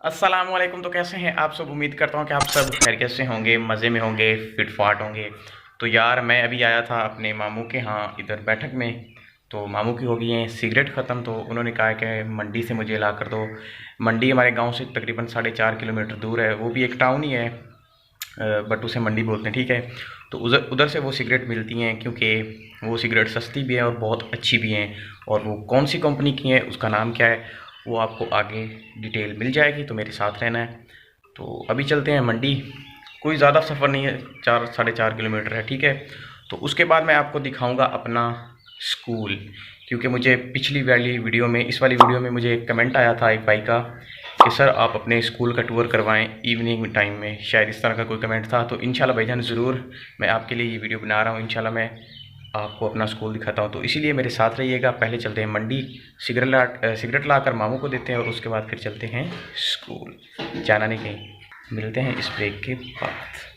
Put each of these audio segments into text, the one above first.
अस्सलामुअलैकुम। तो कैसे हैं आप सब? उम्मीद करता हूँ कि आप सब खैरियत से होंगे, मज़े में होंगे, फिट फाट होंगे। तो यार मैं अभी आया था अपने मामू के यहाँ इधर बैठक में। तो मामू की हो गई हैं सिगरेट ख़त्म, तो उन्होंने कहा कि मंडी से मुझे ला कर दो। मंडी हमारे गांव से तकरीबन 4.5 किलोमीटर दूर है, वो भी एक टाउन ही है, बट उसे मंडी बोलते हैं, ठीक है। तो उधर उधर से वो सिगरेट मिलती हैं, क्योंकि वो सिगरेट सस्ती भी है और बहुत अच्छी भी हैं। और वो कौन सी कंपनी की है, उसका नाम क्या है, वो आपको आगे डिटेल मिल जाएगी, तो मेरे साथ रहना है। तो अभी चलते हैं मंडी। कोई ज़्यादा सफ़र नहीं है, 4 साढ़े 4 किलोमीटर है, ठीक है। तो उसके बाद मैं आपको दिखाऊंगा अपना स्कूल, क्योंकि मुझे पिछली वाली वीडियो में, इस वाली वीडियो में मुझे एक कमेंट आया था एक भाई का कि सर आप अपने स्कूल का टूर करवाएं इवनिंग टाइम में, शायद इस तरह का कोई कमेंट था। तो इंशाल्लाह भाईजान ज़रूर मैं आपके लिए ये वीडियो बना रहा हूँ। इंशाल्लाह मैं आपको अपना स्कूल दिखाता हूँ, तो इसीलिए मेरे साथ रहिएगा। पहले चलते हैं मंडी, सिगरेट ला कर मामू को देते हैं, और उसके बाद फिर चलते हैं स्कूल। जाना नहीं कहीं, मिलते हैं इस ब्रेक के बाद।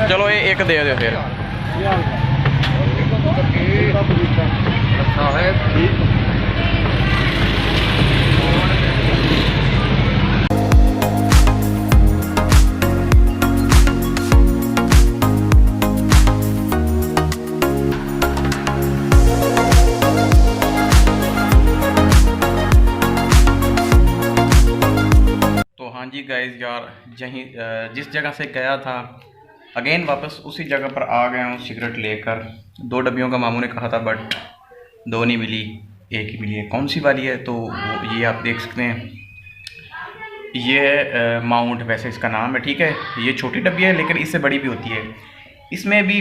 चलो ये एक दे दो फिर। तो हाँ जी गाइज, यार यहीं जिस जगह से गया था अगेन वापस उसी जगह पर आ गया हूँ सिगरेट लेकर। 2 डब्बियों का मामू ने कहा था, बट 2 नहीं मिली, एक ही मिली है। कौन सी वाली है, तो वो ये आप देख सकते हैं, ये है माउंट, वैसे इसका नाम है, ठीक है। ये छोटी डब्बी है लेकिन इससे बड़ी भी होती है। इसमें भी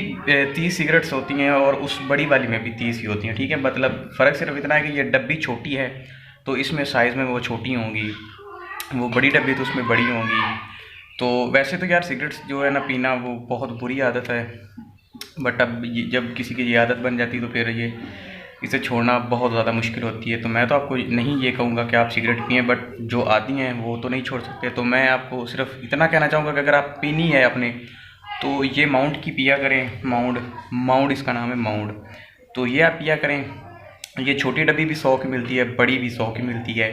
30 सिगरेट्स होती हैं, और उस बड़ी वाली में भी 30 ही होती हैं, ठीक है। मतलब फ़र्क सिर्फ इतना है कि ये डब्बी छोटी है तो इसमें साइज़ में वो छोटी होंगी, वो बड़ी डब्बी तो उसमें बड़ी होंगी। तो वैसे तो यार सिगरेट्स जो है ना पीना, वो बहुत बुरी आदत है, बट अब जब किसी की ये आदत बन जाती है तो फिर ये इसे छोड़ना बहुत ज़्यादा मुश्किल होती है। तो मैं तो आपको नहीं ये कहूँगा कि आप सिगरेट पिएं, बट जो आदी हैं वो तो नहीं छोड़ सकते। तो मैं आपको सिर्फ इतना कहना चाहूँगा कि अगर आप पीनी है अपने, तो ये माउंट की पिया करें। माउंट इसका नाम है, माउंट। तो ये आप पिया करें। ये छोटी डब्बी भी 100 की मिलती है, बड़ी भी 100 की मिलती है।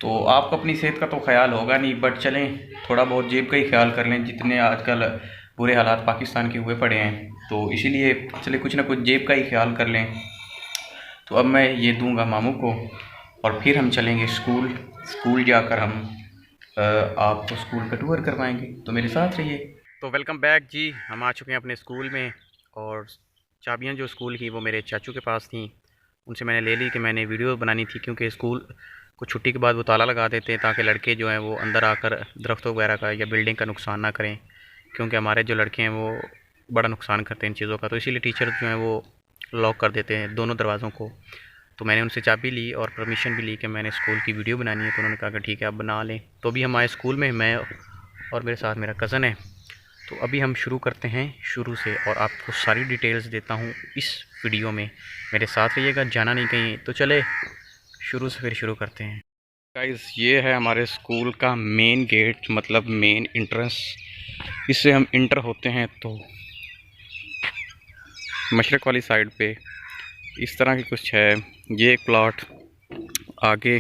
तो आपको अपनी सेहत का तो ख्याल होगा नहीं, बट चलें थोड़ा बहुत जेब का ही ख्याल कर लें, जितने आजकल बुरे हालात पाकिस्तान के हुए पड़े हैं। तो इसीलिए चले कुछ ना कुछ जेब का ही ख्याल कर लें। तो अब मैं ये दूंगा मामू को, और फिर हम चलेंगे स्कूल जाकर हम आपको स्कूल का टूर करवाएंगे, तो मेरे साथ रहिए। तो वेलकम बैक जी, हम आ चुके हैं अपने स्कूल में, और चाबियां जो स्कूल की वो मेरे चाचू के पास थी, उनसे मैंने ले ली कि मैंने वीडियो बनानी थी, क्योंकि स्कूल को छुट्टी के बाद वो ताला लगा देते हैं ताकि लड़के जो हैं वो अंदर आकर दरख्तों वगैरह का या बिल्डिंग का नुकसान ना करें, क्योंकि हमारे जो लड़के हैं वो बड़ा नुकसान करते हैं इन चीज़ों का। तो इसीलिए टीचर जो हैं वो लॉक कर देते हैं दोनों दरवाज़ों को। तो मैंने उनसे चाबी ली और परमिशन भी ली कि मैंने स्कूल की वीडियो बनानी है, तो उन्होंने कहा कि ठीक है आप बना लें। तो अभी हम आए स्कूल में, मैं और मेरे साथ मेरा कज़न है। तो अभी हम शुरू करते हैं शुरू से, और आपको सारी डिटेल्स देता हूँ इस वीडियो में, मेरे साथ रहिएगा, जाना नहीं कहीं। तो चले शुरू से फिर शुरू करते हैं। गाइस, ये है हमारे स्कूल का मेन गेट, मतलब मेन इंट्रेंस। इससे हम इंटर होते हैं तो मशरक़ वाली साइड पे इस तरह की कुछ है। ये एक प्लॉट, आगे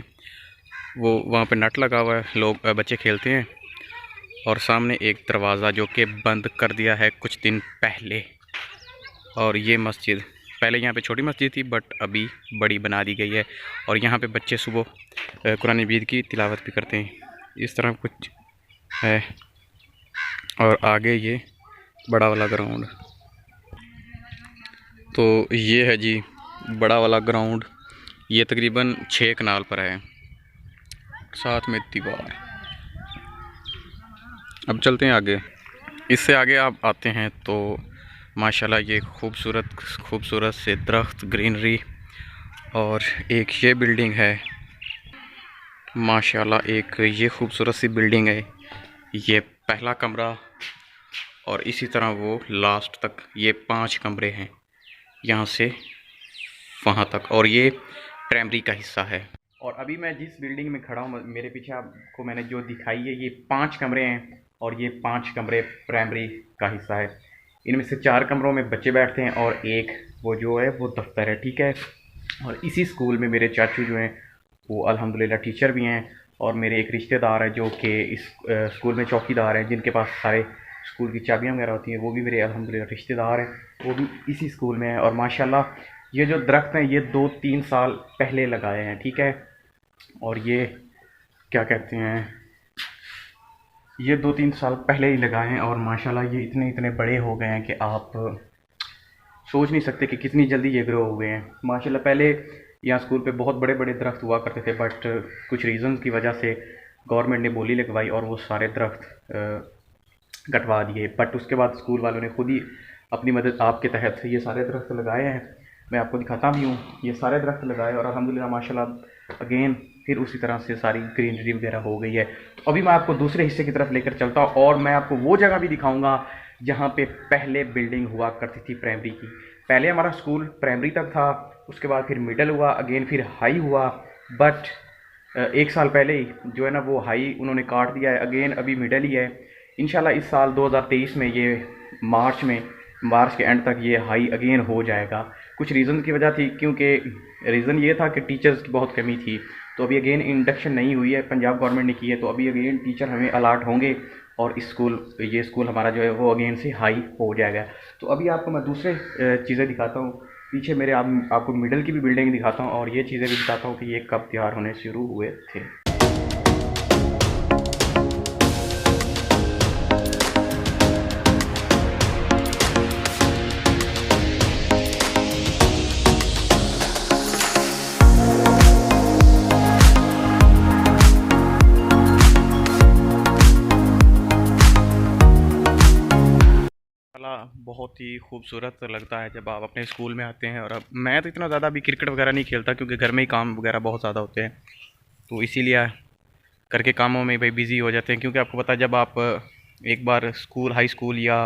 वो वहाँ पे नट लगा हुआ है, लोग बच्चे खेलते हैं, और सामने एक दरवाज़ा जो कि बंद कर दिया है कुछ दिन पहले। और ये मस्जिद, पहले यहाँ पे छोटी मस्जिद थी बट अभी बड़ी बना दी गई है, और यहाँ पे बच्चे सुबह कुरान मजीद की तिलावत भी करते हैं। इस तरह कुछ है, और आगे ये बड़ा वाला ग्राउंड। तो ये है जी बड़ा वाला ग्राउंड, ये तकरीबन 6 कनाल पर है, साथ में दीवार। अब चलते हैं आगे। इससे आगे आप आते हैं तो माशाल्लाह ये खूबसूरत से दरख्त, ग्रीनरी, और एक ये बिल्डिंग है माशाल्लाह, एक ये खूबसूरत सी बिल्डिंग है। ये पहला कमरा, और इसी तरह वो लास्ट तक ये 5 कमरे हैं। यहाँ से वहाँ तक, और ये प्राइमरी का हिस्सा है। और अभी मैं जिस बिल्डिंग में खड़ा हूँ, मेरे पीछे आपको मैंने जो दिखाई है, ये 5 कमरे हैं और ये 5 कमरे प्राइमरी का हिस्सा है। इनमें से 4 कमरों में बच्चे बैठते हैं और एक वो जो है वो दफ्तर है, ठीक है। और इसी स्कूल में मेरे चाचू जो हैं वो अल्हम्दुलिल्लाह टीचर भी हैं, और मेरे एक रिश्तेदार हैं जो कि इस स्कूल में चौकीदार हैं, जिनके पास सारे स्कूल की चाबियाँ वगैरह होती हैं, वो भी मेरे अल्हम्दुलिल्लाह रिश्तेदार हैं, वो भी इसी स्कूल में हैं। और माशाल्लाह ये जो दरख्त हैं ये 2-3 साल पहले लगाए हैं, ठीक है। और ये क्या कहते हैं, ये 2-3 साल पहले ही लगाए हैं, और माशाल्लाह ये इतने इतने बड़े हो गए हैं कि आप सोच नहीं सकते कि कितनी जल्दी ये ग्रो हो गए हैं माशाल्लाह। पहले यहाँ स्कूल पे बहुत बड़े बड़े दरख्त हुआ करते थे, बट कुछ रीज़न्स की वजह से गवर्नमेंट ने बोली लगवाई और वो सारे दरख्त कटवा दिए। बट उसके बाद स्कूल वालों ने खुद ही अपनी मदद आपके तहत ये सारे दरख्त लगाए हैं। मैं आपको दिखाता भी हूँ, ये सारे दरख्त लगाए और अल्हम्दुलिल्लाह माशाल्लाह अगेन फिर उसी तरह से सारी ग्रीनरी वगैरह हो गई है। तो अभी मैं आपको दूसरे हिस्से की तरफ लेकर चलता हूँ और मैं आपको वो जगह भी दिखाऊँगा जहाँ पे पहले बिल्डिंग हुआ करती थी प्राइमरी की। पहले हमारा स्कूल प्राइमरी तक था, उसके बाद फिर मिडल हुआ, अगेन फिर हाई हुआ, बट 1 साल पहले ही जो है ना वो हाई उन्होंने काट दिया है, अगेन अभी मिडल ही है। इंशाल्लाह इस साल 2023 में ये मार्च के एंड तक ये हाई अगेन हो जाएगा। कुछ रीज़न की वजह थी, क्योंकि रीज़न ये था कि टीचर्स की बहुत कमी थी, तो अभी अगेन इंडक्शन नहीं हुई है, पंजाब गवर्नमेंट ने की है, तो अभी अगेन टीचर हमें अलॉट होंगे और ये स्कूल हमारा जो है वो अगेन से हाई हो जाएगा। तो अभी आपको मैं दूसरे चीज़ें दिखाता हूँ, पीछे मेरे आपको मिडल की भी बिल्डिंग दिखाता हूँ और ये चीज़ें भी दिखाता हूँ कि ये कब तैयार होने शुरू हुए थे। बहुत ही खूबसूरत लगता है जब आप अपने स्कूल में आते हैं। और अब मैं तो इतना ज़्यादा अभी क्रिकेट वगैरह नहीं खेलता, क्योंकि घर में ही काम वगैरह बहुत ज़्यादा होते हैं, तो इसीलिए घर के कामों में भाई बिज़ी हो जाते हैं। क्योंकि आपको पता है जब आप एक बार हाई स्कूल या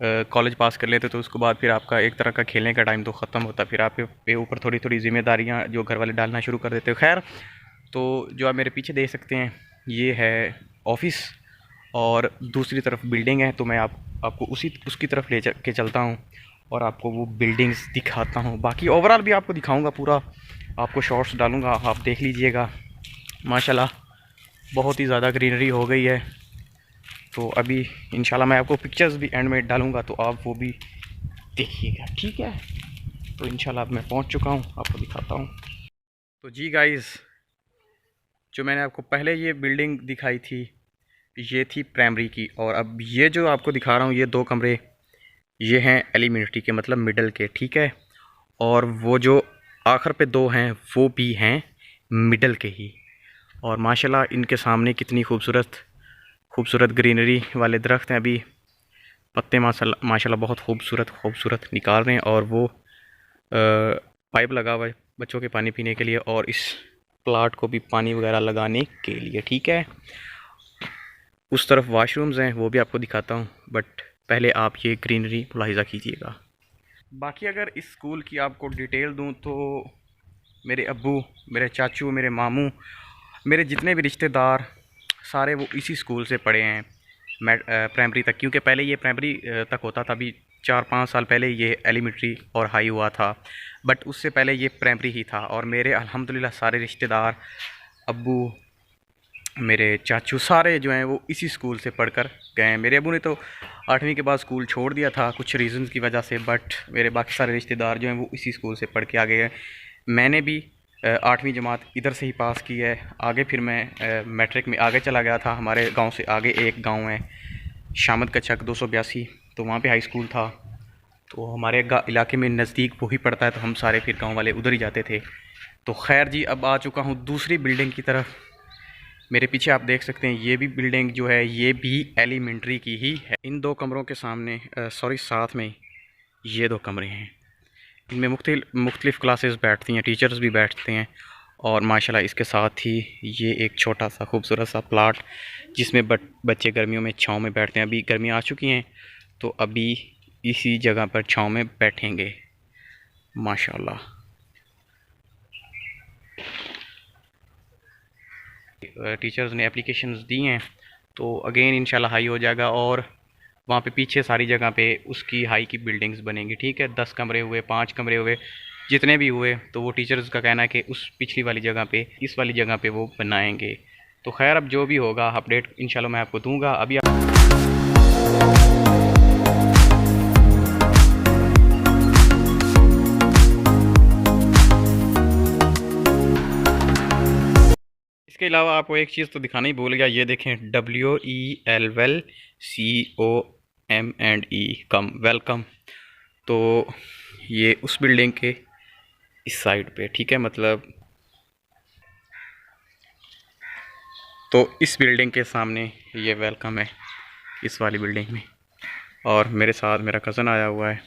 कॉलेज पास कर लेते तो उसके बाद फिर आपका एक तरह का खेलने का टाइम तो ख़त्म होता, फिर आपके ऊपर थोड़ी थोड़ी जिम्मेदारियाँ जो घर वाले डालना शुरू कर देते हैं। खैर, तो जो आप मेरे पीछे देख सकते हैं ये है ऑफिस और दूसरी तरफ बिल्डिंग है, तो मैं आपको उसकी तरफ ले के चलता हूँ और आपको वो बिल्डिंग्स दिखाता हूँ। बाकी ओवरऑल भी आपको दिखाऊंगा, पूरा आपको शॉर्ट्स डालूंगा, आप देख लीजिएगा। माशाल्लाह बहुत ही ज़्यादा ग्रीनरी हो गई है। तो अभी इंशाल्लाह मैं आपको पिक्चर्स भी एंड में डालूंगा, तो आप वो भी देखिएगा, ठीक है। तो इंशाल्लाह अब मैं पहुँच चुका हूँ, आपको दिखाता हूँ। तो जी गाइस, जो मैंने आपको पहले ये बिल्डिंग दिखाई थी ये थी प्राइमरी की, और अब ये जो आपको दिखा रहा हूँ ये 2 कमरे ये हैं एलिमेंट्री के, मतलब मिडल के, ठीक है। और वो जो आखिर पे 2 हैं वो भी हैं मिडल के ही। और माशाल्लाह इनके सामने कितनी खूबसूरत ग्रीनरी वाले दरख्त हैं। अभी पत्ते माशाल्लाह बहुत खूबसूरत निकाल रहे हैं, और वो पाइप लगा हुआ है बच्चों के पानी पीने के लिए और इस प्लाट को भी पानी वगैरह लगाने के लिए, ठीक है। उस तरफ वाशरूम्स हैं, वो भी आपको दिखाता हूँ, बट पहले आप ये ग्रीनरी मुलाहिज़ा कीजिएगा। बाकी अगर इस स्कूल की आपको डिटेल दूँ तो मेरे अब्बू, मेरे चाचू, मेरे मामू, मेरे जितने भी रिश्तेदार सारे वो इसी स्कूल से पढ़े हैं प्राइमरी तक। क्योंकि पहले ये प्राइमरी तक होता था, अभी 4-5 साल पहले ये एलिमेंट्री और हाई हुआ था, बट उससे पहले ये प्राइमरी ही था। और मेरे अल्हम्दुलिल्लाह सारे रिश्तेदार, अब्बू, मेरे चाचू सारे जो हैं वो इसी स्कूल से पढ़कर गए हैं। मेरे अबू ने तो 8वीं के बाद स्कूल छोड़ दिया था कुछ रीज़न्स की वजह से, बट मेरे बाकी सारे रिश्तेदार जो हैं वो इसी स्कूल से पढ़ के आगे गए। मैंने भी 8वीं जमात इधर से ही पास की है। आगे फिर मैं मैट्रिक में आगे चला गया था। हमारे गांव से आगे एक गांव है शामद का चक 282, तो वहाँ पे हाई स्कूल था। तो हमारे इलाके में नज़दीक वो ही पड़ता है, तो हम सारे फिर गाँव वाले उधर ही जाते थे। तो खैर जी, अब आ चुका हूँ दूसरी बिल्डिंग की तरफ। मेरे पीछे आप देख सकते हैं ये भी बिल्डिंग जो है ये भी एलिमेंट्री की ही है। इन 2 कमरों के सामने साथ में ये 2 कमरे हैं। इनमें मुख्तलिफ़ क्लासेस बैठती हैं, टीचर्स भी बैठते हैं। और माशाल्लाह इसके साथ ही ये एक छोटा सा खूबसूरत सा प्लाट जिसमें बच्चे गर्मियों में छाँव में बैठते हैं। अभी गर्मियाँ आ चुकी हैं तो अभी इसी जगह पर छाँव में बैठेंगे। माशाल्लाह। टीचर्स ने एप्लीकेशंस दी हैं तो अगेन इंशाल्लाह हाई हो जाएगा, और वहाँ पे पीछे सारी जगह पे उसकी हाई की बिल्डिंग्स बनेंगी। ठीक है, 10 कमरे हुए, 5 कमरे हुए, जितने भी हुए, तो वो टीचर्स का कहना है कि उस पिछली वाली जगह पे, इस वाली जगह पे वो बनाएंगे। तो खैर अब जो भी होगा अपडेट इंशाल्लाह मैं आपको दूंगा। अभी इसके अलावा आपको एक चीज़ तो दिखाना ही भूल गया, ये देखें WELCOME कम, वेलकम। तो ये उस बिल्डिंग के इस साइड पे, ठीक है, मतलब तो इस बिल्डिंग के सामने ये वेलकम है, इस वाली बिल्डिंग में। और मेरे साथ मेरा कज़न आया हुआ है।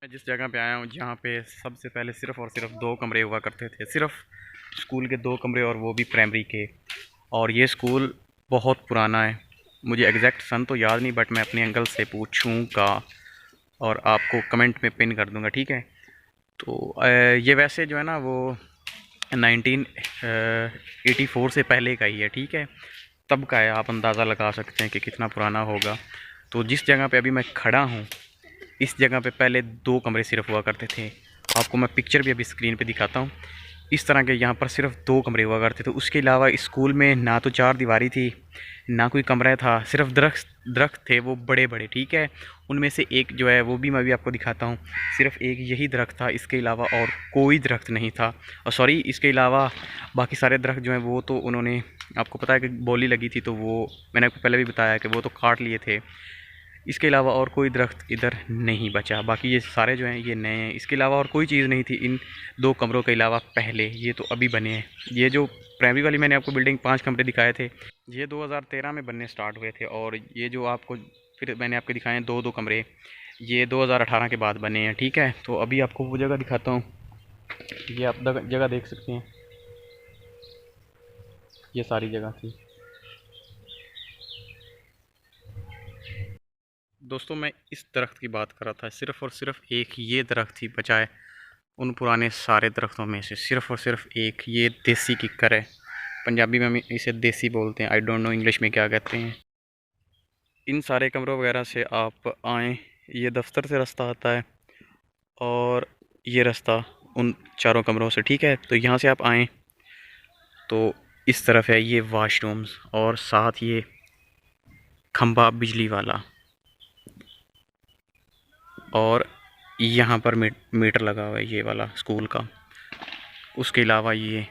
मैं जिस जगह पे आया हूँ, जहाँ पे सबसे पहले सिर्फ़ और सिर्फ 2 कमरे हुआ करते थे, सिर्फ स्कूल के 2 कमरे, और वो भी प्राइमरी के। और ये स्कूल बहुत पुराना है, मुझे एग्जैक्ट सन तो याद नहीं, बट मैं अपने अंकल से पूछूंगा और आपको कमेंट में पिन कर दूंगा। ठीक है, तो ये वैसे जो है ना वो 1984 से पहले का ही है। ठीक है, तब का है, आप अंदाज़ा लगा सकते हैं कि कितना पुराना होगा। तो जिस जगह पे अभी मैं खड़ा हूँ, इस जगह पे पहले 2 कमरे सिर्फ हुआ करते थे। आपको मैं पिक्चर भी अभी स्क्रीन पे दिखाता हूँ। इस तरह के यहाँ पर सिर्फ 2 कमरे हुआ करते थे। उसके अलावा स्कूल में ना तो 4 दीवारी थी, ना कोई कमरा था, सिर्फ दरख्त थे, वो बड़े बड़े। ठीक है, उनमें से एक जो है वो भी मैं भी आपको दिखाता हूँ। सिर्फ एक यही दरख्त था, इसके अलावा और कोई दरख्त नहीं था। और सॉरी, इसके अलावा बाकी सारे दरख्त जो हैं वो तो उन्होंने, आपको पता है कि बोली लगी थी, तो वो मैंने आपको पहले भी बताया कि वो तो काट लिए थे। इसके अलावा और कोई दरख्त इधर नहीं बचा, बाकी ये सारे जो हैं ये नए हैं। इसके अलावा और कोई चीज़ नहीं थी इन 2 कमरों के अलावा पहले, ये तो अभी बने हैं। ये जो प्राइमरी वाली मैंने आपको बिल्डिंग 5 कमरे दिखाए थे, ये 2013 में बनने स्टार्ट हुए थे। और ये जो आपको फिर मैंने आपके दिखाए हैं 2 कमरे, ये 2018 के बाद बने हैं। ठीक है, तो अभी आपको वो जगह दिखाता हूँ, ये आप जगह देख सकते हैं, ये सारी जगह थी। दोस्तों मैं इस दरख्त की बात कर रहा था, सिर्फ़ और सिर्फ एक ये दरख्त ही बचा है उन पुराने सारे दरख्तों में से। सिर्फ़ और सिर्फ एक ये देसी किक्कर है, पंजाबी में हम इसे देसी बोलते हैं, आई डोंट नो इंग्लिश में क्या कहते हैं। इन सारे कमरों वगैरह से आप आएँ, ये दफ्तर से रास्ता आता है, और ये रास्ता उन 4 कमरों से। ठीक है, तो यहाँ से आप आएँ तो इस तरफ है ये वाशरूम्स, और साथ ये खंभा बिजली वाला, और यहाँ पर मीटर लगा हुआ है ये वाला स्कूल का। उसके अलावा ये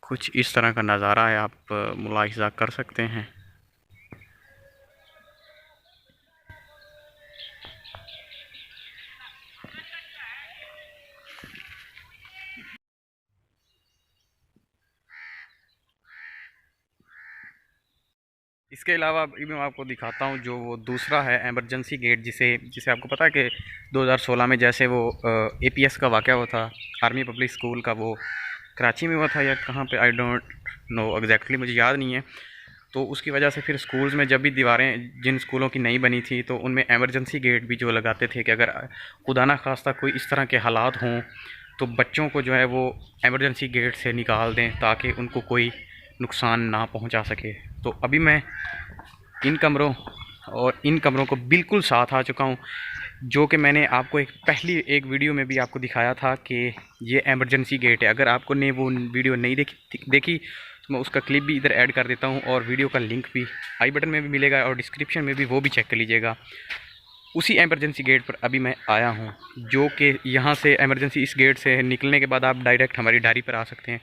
कुछ इस तरह का नज़ारा है, आप मुलाहिज़ा कर सकते हैं। इसके अलावा अभी मैं आपको दिखाता हूँ जो वो दूसरा है एमरजेंसी गेट, जिसे जिसे आपको पता है कि 2016 में जैसे वो APS का वाक़या हुआ था, आर्मी पब्लिक स्कूल का, वो कराची में हुआ था या कहाँ पे, आई डोंट नो एग्जैक्टली, मुझे याद नहीं है। तो उसकी वजह से फिर स्कूल्स में जब भी दीवारें जिन स्कूलों की नहीं बनी थी, तो उनमें एमरजेंसी गेट भी जो लगाते थे कि अगर खुदा ना खास्ता कोई इस तरह के हालात हों तो बच्चों को जो है वो एमरजेंसी गेट से निकाल दें ताकि उनको कोई नुकसान ना पहुंचा सके। तो अभी मैं इन कमरों और इन कमरों को बिल्कुल साथ आ चुका हूं, जो कि मैंने आपको पहली एक वीडियो में भी आपको दिखाया था कि ये एमरजेंसी गेट है। अगर आपको ने वो वीडियो नहीं देखी तो मैं उसका क्लिप भी इधर ऐड कर देता हूं, और वीडियो का लिंक भी आई बटन में भी मिलेगा और डिस्क्रिप्शन में भी, वो भी चेक कर लीजिएगा। उसी एमरजेंसी गेट पर अभी मैं आया हूं, जो कि यहाँ से एमरजेंसी इस गेट से निकलने के बाद आप डायरेक्ट हमारी डायरी पर आ सकते हैं।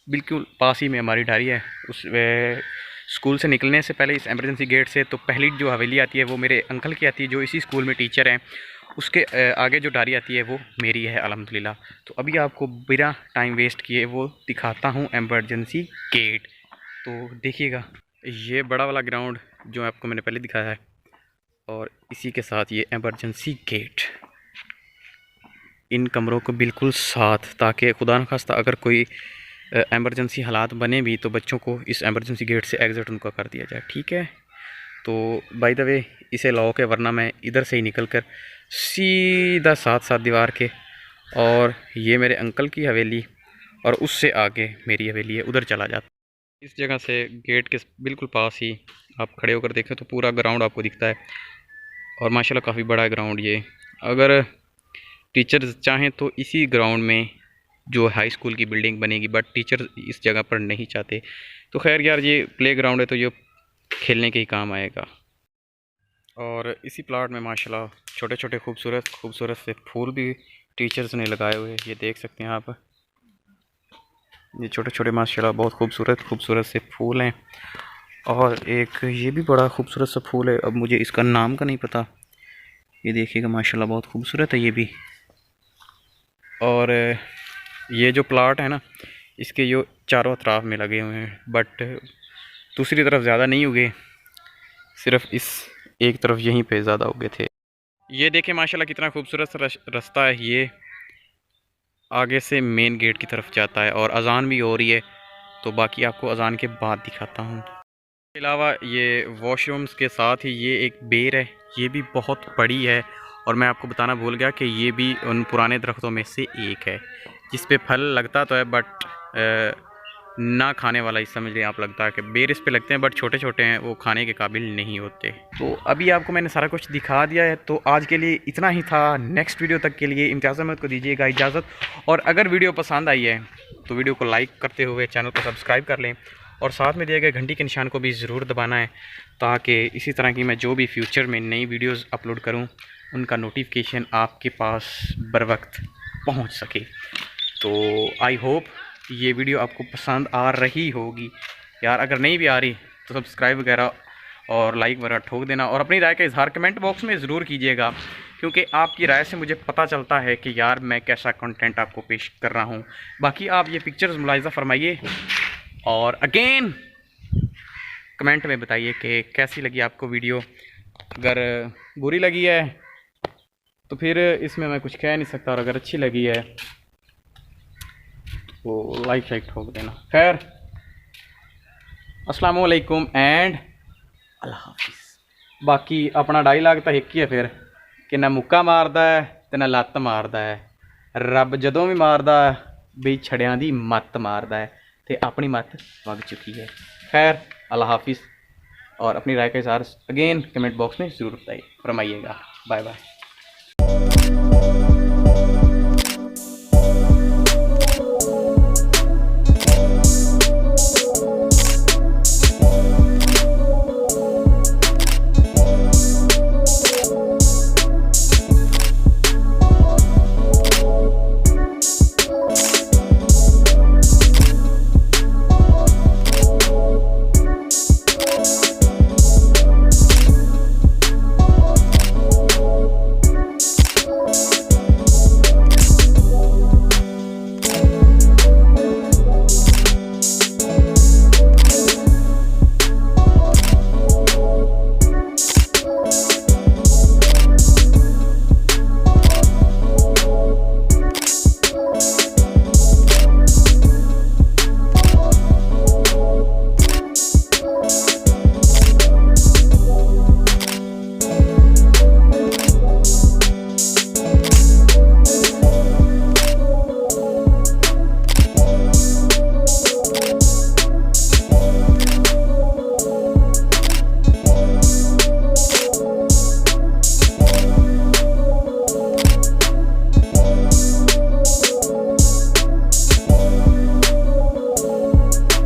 बिल्कुल पास ही में हमारी डायरी है। उस स्कूल से निकलने से पहले इस एमरजेंसी गेट से तो पहली जो हवेली आती है वो मेरे अंकल की आती है, जो इसी स्कूल में टीचर हैं। उसके आगे जो डायरी आती है वो मेरी है अल्हम्दुलिल्लाह। तो अभी आपको बिना टाइम वेस्ट किए वो दिखाता हूँ एमरजेंसी गेट, तो देखिएगा। ये बड़ा वाला ग्राउंड जो आपको मैंने पहले दिखाया है, और इसी के साथ ये एमरजेंसी गेट, इन कमरों को बिल्कुल साथ, ताकि खुदा न खास्ता अगर कोई एमरजेंसी हालात बने भी तो बच्चों को इस एमरजेंसी गेट से एग्ज़िट उनका कर दिया जाए। ठीक है, तो बाय द वे इसे लॉक है, वरना मैं इधर से ही निकल कर सीधा साथ दीवार के, और ये मेरे अंकल की हवेली और उससे आगे मेरी हवेली है, उधर चला जाता। इस जगह से गेट के बिल्कुल पास ही आप खड़े होकर देखें तो पूरा ग्राउंड आपको दिखता है, और माशाल्लाह काफ़ी बड़ा है ग्राउंड ये। अगर टीचर्स चाहें तो इसी ग्राउंड में जो हाई स्कूल की बिल्डिंग बनेगी, बट टीचर इस जगह पर नहीं चाहते। तो खैर यार, ये प्ले ग्राउंड है तो ये खेलने के ही काम आएगा। और इसी प्लाट में माशाल्लाह छोटे छोटे खूबसूरत से फूल भी टीचर्स ने लगाए हुए हैं, ये देख सकते हैं आप। ये छोटे छोटे माशाल्लाह बहुत खूबसूरत से फूल हैं। और एक ये भी बड़ा खूबसूरत सा फूल है, अब मुझे इसका नाम का नहीं पता। ये देखिएगा माशाल्लाह बहुत खूबसूरत है ये भी। और ये जो प्लाट है ना, इसके ये चारों अतराफ में लगे हुए हैं, बट दूसरी तरफ ज़्यादा नहीं उगे, सिर्फ इस एक तरफ यहीं पे ज़्यादा उगे थे। ये देखें माशाल्लाह कितना खूबसूरत रास्ता है, ये आगे से मेन गेट की तरफ जाता है, और अजान भी हो रही है, तो बाकी आपको अजान के बाद दिखाता हूँ। इसके अलावा ये वॉशरूम्स के साथ ही ये एक बेर है, ये भी बहुत बड़ी है, और मैं आपको बताना भूल गया कि ये भी उन पुराने दरख्तों में से एक है जिस पे फल लगता तो है, बट ना खाने वाला ही समझ लें आप। लगता है कि बेर इस पे लगते हैं, बट छोटे छोटे हैं, वो खाने के काबिल नहीं होते। तो अभी आपको मैंने सारा कुछ दिखा दिया है, तो आज के लिए इतना ही था। नेक्स्ट वीडियो तक के लिए इम्तियाज़ अहमद को दीजिएगा इजाज़त, और अगर वीडियो पसंद आई है तो वीडियो को लाइक करते हुए चैनल को सब्सक्राइब कर लें, और साथ में दिए गए घंटी के निशान को भी ज़रूर दबाना है, ताकि इसी तरह की मैं जो भी फ्यूचर में नई वीडियोज़ अपलोड करूँ उनका नोटिफिकेशन आपके पास बर वक्त पहुँच सके। तो आई होप ये वीडियो आपको पसंद आ रही होगी यार। अगर नहीं भी आ रही तो सब्सक्राइब वगैरह और लाइक वगैरह ठोक देना, और अपनी राय का इजहार कमेंट बॉक्स में ज़रूर कीजिएगा, क्योंकि आपकी राय से मुझे पता चलता है कि यार मैं कैसा कंटेंट आपको पेश कर रहा हूँ। बाकी आप ये पिक्चर्स मुलाहिज़ा फरमाइए, और अगेन कमेंट में बताइए कि कैसी लगी आपको वीडियो। अगर बुरी लगी है तो फिर इसमें मैं कुछ कह नहीं सकता, और अगर अच्छी लगी है तो लाइक ठोक देना। खैर, अस्सलाम वालेकुम एंड अल्लाह हाफिज़। बाकी अपना डायलॉग तो एक ही है फिर, कि ना मुक्का मारदा है ते ना लत्त मारदा है, रब जदों भी मारदा भी छड़ियां दी मत्त मारदा है, ते अपनी मत्त वग चुकी है। खैर, अल्लाह हाफिज़, और अपनी राय का इज़हार अगेन कमेंट बॉक्स में ज़रूर फरमाइएगा। Bye bye.